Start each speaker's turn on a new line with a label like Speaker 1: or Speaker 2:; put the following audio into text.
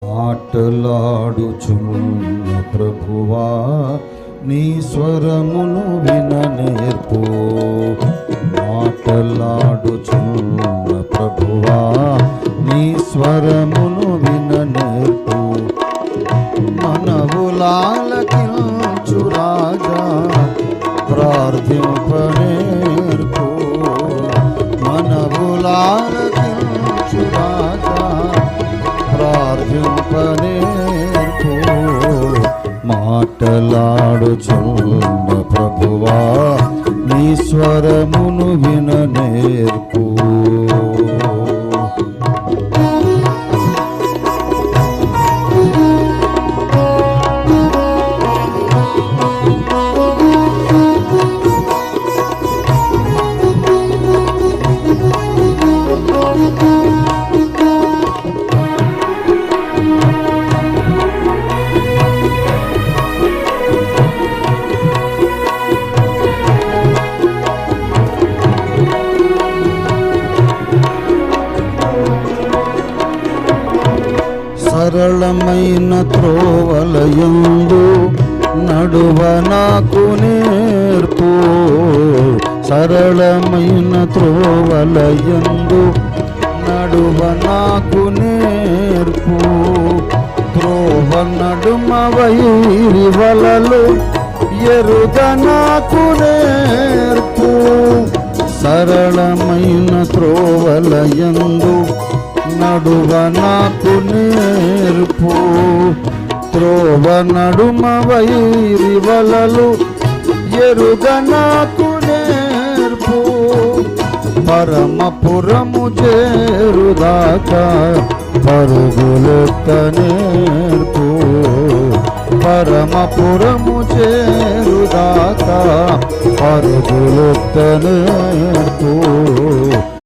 Speaker 1: మాటలాడుచున్న ప్రభువా నీ స్వరమును విననేర్పు. మాటలాడుచున్న ప్రభువా నీ స్వరమును విననేర్పు. మనవులాలకించు రాజా ప్రార్థింపనేర్పు. మనవులాలకించు రాజా ప్రార్థింపనేర్పు. మాటలాడుచున్న ప్రభువా నీ స్వరమును విననేర్పు. సరళమైన త్రోవలయందు నడువ నాకు నేర్పు. సరళమైన త్రోవలయందు నడువ నాకు నేర్పు. త్రోవ నడుమ వైరి వలలు ఎరుగ నాకు నేర్పు. సరళమైన త్రోవలయందు నడువ నాకు నేర్పు. త్రోవ నడుమ వైరి వలలు ఎరుగ నాకు నేర్పు. పరమపురము చేరుదాకా పరుగులెత్త నేర్పు. పరమపురము చేరుదాకా పరుగులెత్త నేర్పు.